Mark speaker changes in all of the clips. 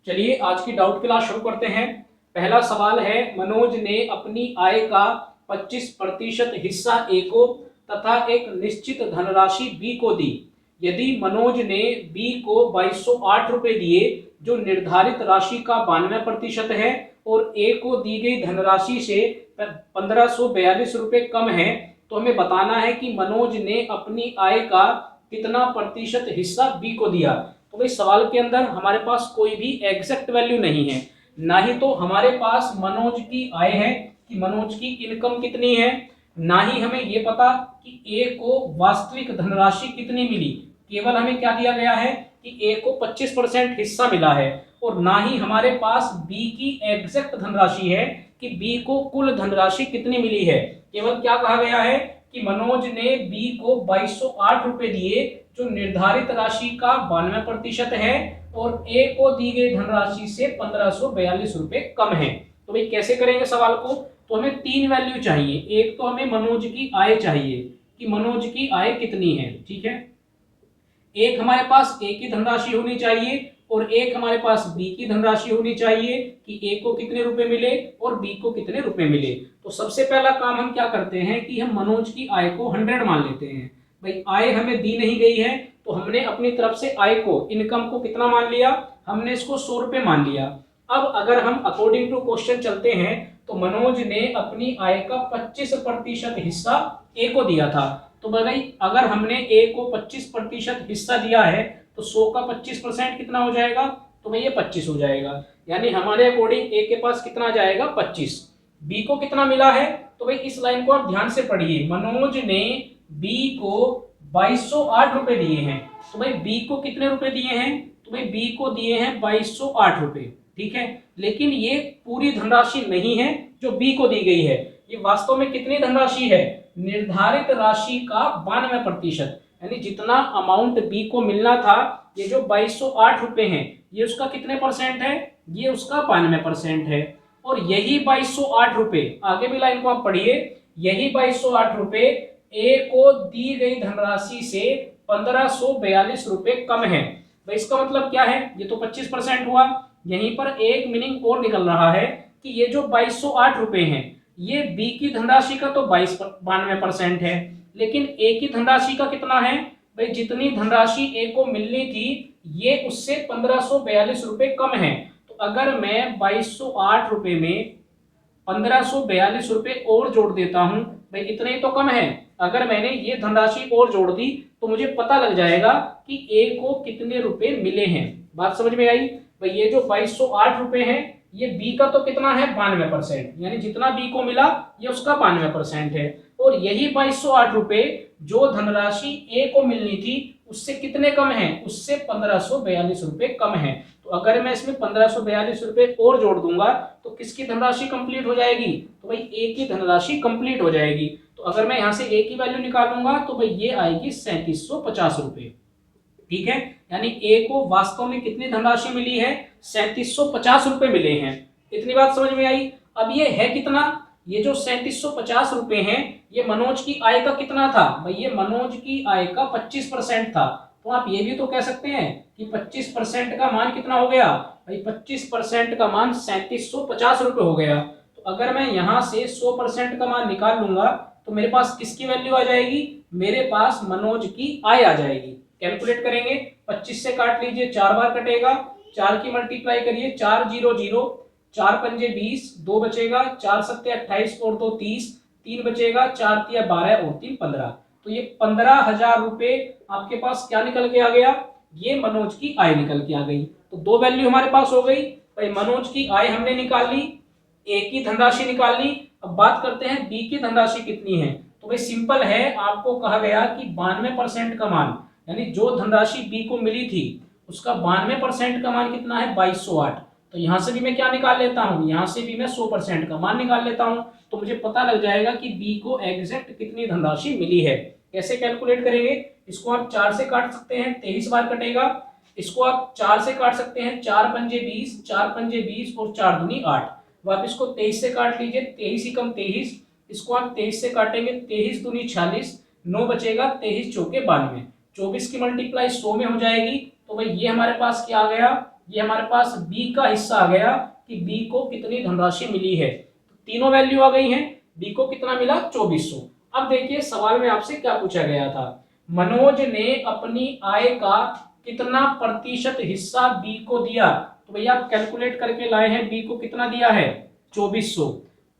Speaker 1: चलिए आज की डाउट क्लास शुरू करते हैं। पहला सवाल है, मनोज ने अपनी आय का 25% हिस्सा ए को तथा एक निश्चित धनराशि बी को दी। यदि मनोज ने बी को 2208 रुपए दिए जो निर्धारित राशि का 92% है और ए को दी गई धनराशि से 1542 रुपए कम है, तो हमें बताना है कि मनोज ने अपनी आय का कितना प्रतिशत हिस्सा बी को दिया। तो भाई सवाल के अंदर हमारे पास कोई भी एग्जैक्ट वैल्यू नहीं है, ना ही तो हमारे पास मनोज की आय है कि मनोज की इनकम कितनी है, ना ही हमें ये पता कि ए को वास्तविक धनराशि कितनी मिली। केवल हमें क्या दिया गया है कि ए को 25% हिस्सा मिला है, और ना ही हमारे पास बी की एग्जैक्ट धनराशि है कि बी को कुल धनराशि कितनी मिली है। केवल क्या कहा गया है कि मनोज ने बी को 2208 रुपए दिए जो निर्धारित राशि का 92% है और ए को दी गई धनराशि से 1542 रुपए कम है। तो भाई कैसे करेंगे सवाल को, तो हमें तीन वैल्यू चाहिए। एक तो हमें मनोज की आय चाहिए कि मनोज की आय कितनी है, ठीक है। एक हमारे पास ए की धनराशि होनी चाहिए और एक हमारे पास बी की धनराशि होनी चाहिए कि ए को कितने रुपए मिले और बी को कितने रुपए मिले। तो सबसे पहला काम हम क्या करते हैं कि हम मनोज की आय को 100 मान लेते हैं। भाई आय हमें दी नहीं गई है तो हमने अपनी तरफ से आय को, इनकम को कितना मान लिया, हमने इसको 100 रुपए मान लिया। अब अगर हम अकॉर्डिंग टू क्वेश्चन चलते हैं तो मनोज ने अपनी आय का 25% हिस्सा ए को दिया था। तो भाई अगर हमने ए को 25% हिस्सा दिया है तो 100 का 25% कितना हो जाएगा, तो भाई ये 25 हो जाएगा। यानी हमारे अकॉर्डिंग ए के पास कितना जाएगा 25। बी को कितना मिला है, तो भाई इस लाइन को आप ध्यान से पढ़िए। मनोज ने बी को 2208 रुपए दिए हैं, तो भाई बी को कितने रुपए दिए हैं, तो भाई बी को दिए हैं 2208 रुपए, ठीक है। लेकिन ये पूरी धनराशि नहीं है जो बी को दी गई है। ये वास्तव में कितनी धनराशि है, निर्धारित राशि का 92%, यानी जितना अमाउंट बी को मिलना था, ये जो 2208 रुपए हैं, ये उसका कितने परसेंट है, ये उसका 92% है। और यही 2208 रुपए, आगे भी लाइन को आप पढ़िए, यही 2208 रुपए ए को दी गई धनराशि से 1542 रुपए कम है। भाई इसका मतलब क्या है, ये तो 25% हुआ। यहीं पर एक मीनिंग और निकल रहा है कि ये जो 2208 रुपए हैं, ये बी की धनराशि का तो 92% है, लेकिन ए की धनराशि का कितना है, भाई जितनी धनराशि ए को मिलनी थी ये उससे 1542 रुपए कम है। तो अगर मैं 2208 रुपए में 1542 रुपए और जोड़ देता हूं, भाई इतने ही तो कम है। अगर मैंने ये धनराशि और जोड़ दी तो मुझे पता लग जाएगा कि ए को कितने रुपए मिले हैं। बात समझ में आई। भाई ये जो 2208 रुपए है, ये बी का तो कितना है 92%, यानी जितना बी को मिला ये उसका 92% है। और यही 2208 रुपए जो धनराशि ए को मिलनी थी उससे कितने कम है, उससे 1542 रुपए कम है। तो अगर मैं इसमें 1542 रुपए और जोड़ दूंगा तो किसकी धनराशि कंप्लीट हो जाएगी, तो भाई ए की धनराशि कंप्लीट हो जाएगी। तो अगर मैं यहाँ से ए की वैल्यू निकालूंगा तो भाई ये आएगी 3750 रुपए, ठीक है। यानी ए को वास्तव में कितनी धनराशि मिली है, 3750 रुपए मिले हैं। इतनी बात समझ में आई। अब ये है कितना, ये जो 3750 रुपए हैं, ये मनोज की आय का कितना था, भाई ये मनोज की आय का 25% था। तो आप ये भी तो कह सकते हैं कि 25% का मान कितना हो गया, भाई 25% का मान 3750 रुपए हो गया। तो अगर मैं यहाँ से 100% का मान निकाल लूंगा तो मेरे पास किसकी वैल्यू आ जाएगी, मेरे पास मनोज की आय आ जाएगी। कैलकुलेट करेंगे, 25 से काट लीजिए, 4 बार कटेगा, 4 की मल्टीप्लाई करिए, 4 0 0, 4 पंजे 20, 2 बचेगा, 4 सत्ते 28 और 2 30, 3 बचेगा, 4 तिया 12 और 3 15। तो ये 15,000 रुपए आपके पास क्या निकल के आ गया, ये मनोज की आय निकल के आ गई। तो दो वैल्यू हमारे पास हो गई। भाई मनोज की आय हमने निकाल ली, ए की धनराशि निकाल ली। अब बात करते हैं बी की धनराशि कितनी है। तो भाई सिंपल है, आपको कहा गया कि 92% का मान, यानी जो धनराशि बी को मिली थी उसका 92% का मान कितना है 2208। तो यहां से भी मैं क्या निकाल लेता हूं, यहां से भी मैं 100% का मान निकाल लेता हूं। तो मुझे पता लग जाएगा कि बी को एग्जैक्ट कितनी धनराशि मिली है। कैसे कैलकुलेट करेंगे, इसको आप 4 से काट सकते हैं, 23 बार कटेगा। इसको आप 4 से काट सकते हैं, 4 पंजे 20, 4 पंजे 20 और 4 दूनी 8। वापिस इसको 23 से काट लीजिए, 23 ही कम 23। इसको आप 23 से काटेंगे, 23 दूनी 46, 9 बचेगा, 23 चौके 92, 24 की मल्टीप्लाई 100 में हो जाएगी। तो भाई ये हमारे पास क्या आ गया, ये हमारे पास बी का हिस्सा आ गया कि बी को कितनी धनराशि मिली है। तो तीनों वैल्यू आ गई हैं। बी को कितना मिला 2400। अब देखिए सवाल में आपसे क्या पूछा गया था, मनोज ने अपनी आय का कितना प्रतिशत हिस्सा बी को दिया। तो भैया आप कैलकुलेट करके लाए हैं, बी को कितना दिया है 2400।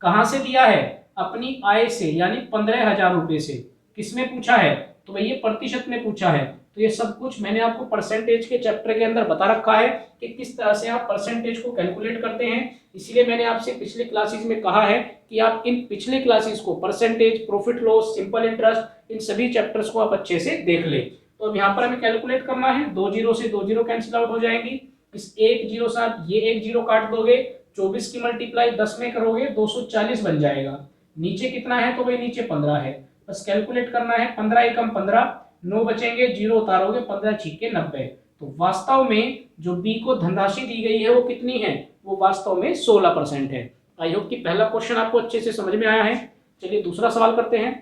Speaker 1: कहां से दिया है, अपनी आय से, यानी 15,000 रुपए से। किसमें पूछा है, तो भैया प्रतिशत में पूछा है। तो ये सब कुछ मैंने आपको परसेंटेज के चैप्टर के अंदर बता रखा है कि किस तरह से आप परसेंटेज को कैलकुलेट करते हैं। इसलिए मैंने आपसे पिछले क्लासेस में कहा है कि आप इन पिछले क्लासेस को percentage, profit loss, simple interest, इन सभी चैप्टर्स को आप अच्छे से देख ले। तो अब यहाँ पर हमें कैलकुलेट करना है, 2 जीरो से 2 जीरो कैंसिल आउट हो जाएंगी। इस 1 जीरो से आप ये 1 जीरो काट दोगे, 24 की मल्टीप्लाई 10 में करोगे 240 बन जाएगा। नीचे कितना है, तो भाई नीचे 15 है। बस कैलकुलेट करना है, 15 एकम 15, 9 बचेंगे, जीरो उतारोगे, 15 छीके 90। तो वास्तव में जो बी को धनराशि दी गई है वो कितनी है, वो वास्तव में 16% है। आई होप कि पहला क्वेश्चन आपको अच्छे से समझ में आया है। चलिए दूसरा सवाल करते हैं।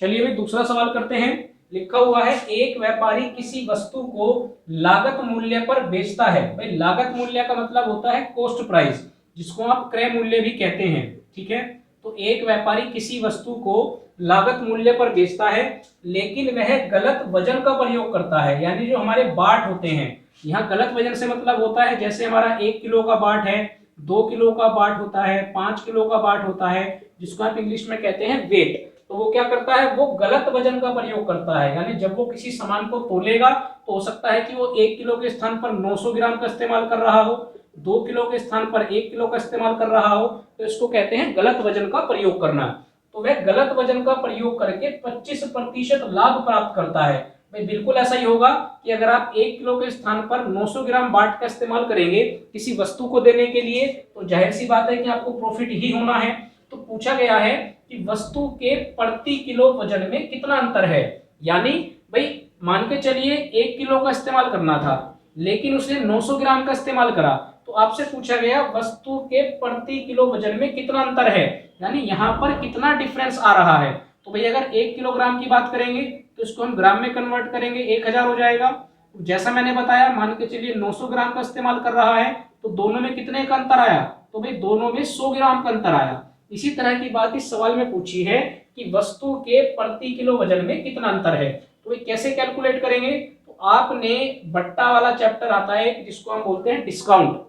Speaker 1: चलिए भाई दूसरा सवाल करते हैं। लिखा हुआ है, एक व्यापारी किसी वस्तु को लागत मूल्य पर बेचता है। भाई लागत मूल्य का मतलब होता है कॉस्ट प्राइस, जिसको आप क्रय मूल्य भी कहते हैं, ठीक है। तो एक व्यापारी किसी वस्तु को लागत मूल्य पर बेचता है, लेकिन वह गलत वजन का प्रयोग करता है, यानी जो हमारे बाट होते हैं, यहाँ गलत वजन से मतलब होता है जैसे हमारा 1 किलो का बाट है, 2 किलो का बाट होता है, 5 किलो का बाट होता है, जिसको आप इंग्लिश में कहते हैं वेट। तो वो क्या करता है, वो गलत वजन का प्रयोग करता है, यानी जब वो किसी सामान को तोलेगा तो हो सकता है कि वो 1 किलो के स्थान पर 900 ग्राम का इस्तेमाल कर रहा हो, 2 किलो के स्थान पर 1 किलो का इस्तेमाल कर रहा हो, तो इसको कहते हैं गलत वजन का प्रयोग करना। तो वह गलत वजन का प्रयोग करके 25% लाभ प्राप्त करता है। भाई बिल्कुल ऐसा ही होगा कि अगर आप 1 किलो के स्थान पर 900 ग्राम बाट का इस्तेमाल करेंगे किसी वस्तु को देने के लिए, तो जाहिर सी बात है कि आपको प्रॉफिट ही होना है। तो पूछा गया है कि वस्तु के प्रति किलो वजन में कितना अंतर है, यानी भाई मान के चलिए 1 किलो का इस्तेमाल करना था, लेकिन उसने 900 ग्राम का इस्तेमाल करा, तो आपसे पूछा गया वस्तु के प्रति किलो वजन में कितना अंतर है, यानी यहाँ पर कितना डिफरेंस आ रहा है। तो भाई अगर 1 किलोग्राम की बात करेंगे तो इसको हम ग्राम में कन्वर्ट करेंगे, 1000 हो जाएगा। जैसा मैंने बताया, मान के चलिए 900 ग्राम का इस्तेमाल कर रहा है, तो दोनों में कितने का अंतर आया, तो भाई दोनों में 100 ग्राम का अंतर आया। इसी तरह की बात इस सवाल में पूछी है कि वस्तु के प्रति किलो वजन में कितना अंतर है। तो ये कैसे कैलकुलेट करेंगे, तो आपने बट्टा वाला चैप्टर आता है जिसको हम बोलते हैं डिस्काउंट,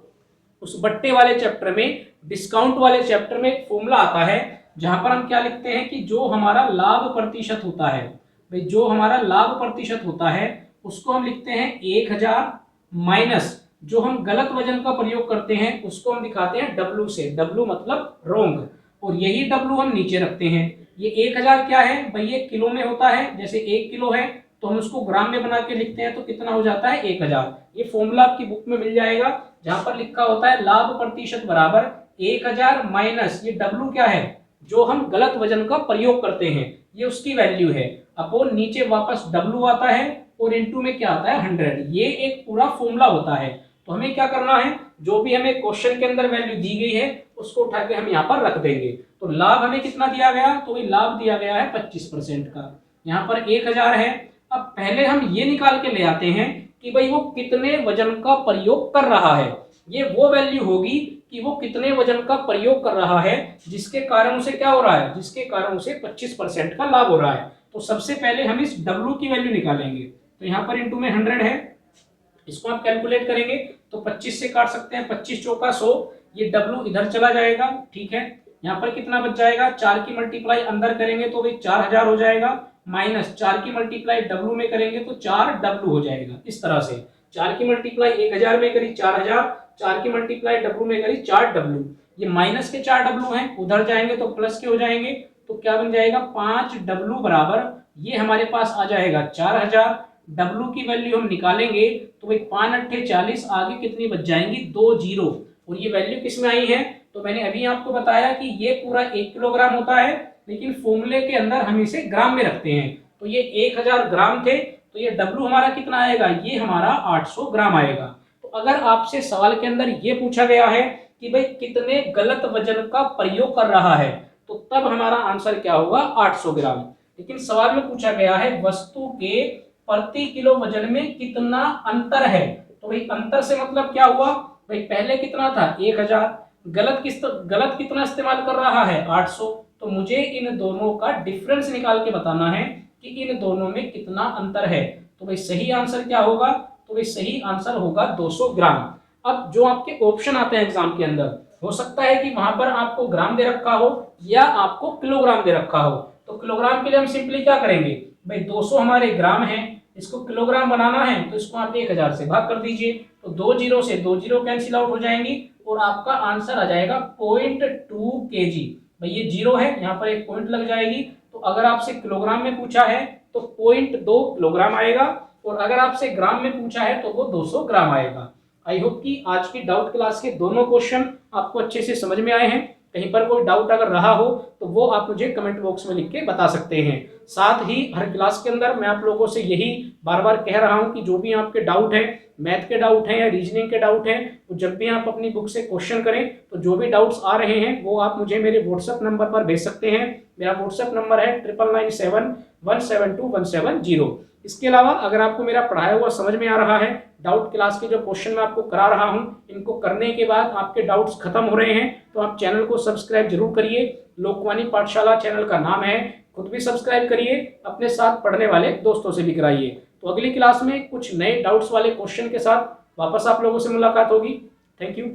Speaker 1: उस बट्टे वाले चैप्टर में, डिस्काउंट वाले चैप्टर में एक फॉर्मूला आता है जहां पर हम क्या लिखते हैं कि जो हमारा लाभ प्रतिशत होता है, भाई जो हमारा लाभ प्रतिशत होता है उसको हम लिखते हैं 1000 माइनस जो हम गलत वजन का प्रयोग करते हैं उसको हम दिखाते हैं डब्लू से, डब्लू मतलब रोंग, और यही डब्लू हम नीचे रखते हैं। ये 1000 क्या है भाई, ये किलो में होता है, जैसे 1 किलो है तो हम उसको ग्राम में बना के लिखते हैं तो कितना हो जाता है 1000। ये फॉर्मूला आपकी बुक में मिल जाएगा जहां पर लिखा होता है लाभ प्रतिशत बराबर 1000 माइनस ये डब्लू क्या है, जो हम गलत वजन का प्रयोग करते हैं, ये उसकी वैल्यू है, अपॉन नीचे वापस डब्लू आता है और इनटू में क्या आता है 100। ये एक पूरा फॉर्मूला होता है। तो हमें क्या करना है, जो भी हमें क्वेश्चन के अंदर वैल्यू दी गई है उसको उठा के हम यहाँ पर रख देंगे। तो लाभ हमें कितना दिया गया, तो ये लाभ दिया गया है 25% का, यहाँ पर 1000 है। अब पहले हम ये निकाल के ले आते हैं कि भाई वो कितने वजन का प्रयोग कर रहा है। ये वो वैल्यू होगी कि वो कितने वजन का प्रयोग कर रहा है जिसके कारण उसे क्या हो रहा है, जिसके कारण उसे 25% का लाभ हो रहा है। तो सबसे पहले हम इस डब्लू की वैल्यू निकालेंगे, तो यहाँ पर इंटू में 100 है, इसको आप कैलकुलेट करेंगे तो 25 से काट सकते हैं, 25 चौका 100, ये डब्लू इधर चला जाएगा, ठीक है। यहाँ पर कितना बच जाएगा, 4 की मल्टीप्लाई अंदर करेंगे तो भाई 4000 हो जाएगा, माइनस 4 की मल्टीप्लाई डब्लू में करेंगे तो 4 डब्लू हो जाएगा। इस तरह से 4 की मल्टीप्लाई 1000 में करी 4000, 4 की मल्टीप्लाई डब्लू में करी 4 डब्लू, ये माइनस के 4 डब्लू हैं, उधर जाएंगे तो प्लस के हो जाएंगे, तो क्या बन जाएगा 5 डब्लू बराबर ये हमारे पास आ जाएगा 4000। डब्लू की वैल्यू हम निकालेंगे तो भाई 5 अट्ठे 40, आगे कितनी बच जाएंगी 2 जीरो, और ये वैल्यू किस में आई है, तो मैंने अभी आपको बताया कि ये पूरा 1 किलोग्राम होता है, लेकिन फॉर्मूले के अंदर हम इसे ग्राम में रखते हैं। तो ये 1000 ग्राम थे, तो ये डब्लू हमारा कितना आएगा, ये हमारा 800 ग्राम आएगा। तो अगर आपसे सवाल के अंदर ये पूछा गया है कि भाई कितने गलत वजन का प्रयोग कर रहा है, तो तब हमारा आंसर क्या होगा 800 ग्राम। लेकिन सवाल में पूछा गया है वस्तु के प्रति किलो वजन में कितना अंतर है। तो भाई अंतर से मतलब क्या हुआ, भाई पहले कितना था 1000, गलत कितना इस्तेमाल कर रहा है 800। तो मुझे इन दोनों का डिफरेंस निकाल के बताना है कि इन दोनों में कितना अंतर है। तो भाई सही आंसर क्या होगा, तो भाई सही आंसर होगा 200 ग्राम। अब जो आपके ऑप्शन आते हैं एग्जाम के अंदर, हो सकता है कि वहां पर आपको ग्राम दे रखा हो या आपको किलोग्राम दे रखा हो। तो किलोग्राम के लिए हम सिंपली क्या करेंगे, भाई 200 हमारे ग्राम है, इसको किलोग्राम बनाना है तो इसको आप 1000 से भाग कर दीजिए, तो 2 जीरो से 2 जीरो कैंसिल आउट हो जाएंगी और आपका आंसर आ जाएगा 0.2 kg। भाई ये जीरो है, यहाँ पर एक पॉइंट लग जाएगी। तो अगर आपसे किलोग्राम में पूछा है तो 0.2 किलोग्राम आएगा, और अगर आपसे ग्राम में पूछा है तो वो 200 ग्राम आएगा। आई होप कि आज की डाउट क्लास के दोनों क्वेश्चन आपको अच्छे से समझ में आए हैं। कहीं पर कोई डाउट अगर रहा हो तो वो आप मुझे कमेंट बॉक्स में लिख के बता सकते हैं। साथ ही हर क्लास के अंदर मैं आप लोगों से यही बार बार कह रहा हूं कि जो भी आपके डाउट है, मैथ के डाउट हैं या रीजनिंग के डाउट हैं, तो जब भी आप अपनी बुक से क्वेश्चन करें तो जो भी डाउट्स आ रहे हैं वो आप मुझे मेरे व्हाट्सएप नंबर पर भेज सकते हैं। मेरा व्हाट्सएप नंबर है 9997172170। इसके अलावा अगर आपको मेरा पढ़ाया हुआ समझ में आ रहा है, डाउट क्लास के जो क्वेश्चन मैं आपको करा रहा हूं, इनको करने के बाद आपके डाउट्स खत्म हो रहे हैं, तो आप चैनल को सब्सक्राइब जरूर करिए। लोकवाणी पाठशाला चैनल का नाम है, खुद भी सब्सक्राइब करिए, अपने साथ पढ़ने वाले दोस्तों से भी कराइए। तो अगली क्लास में कुछ नए डाउट्स वाले क्वेश्चन के साथ वापस आप लोगों से मुलाकात होगी। Thank you.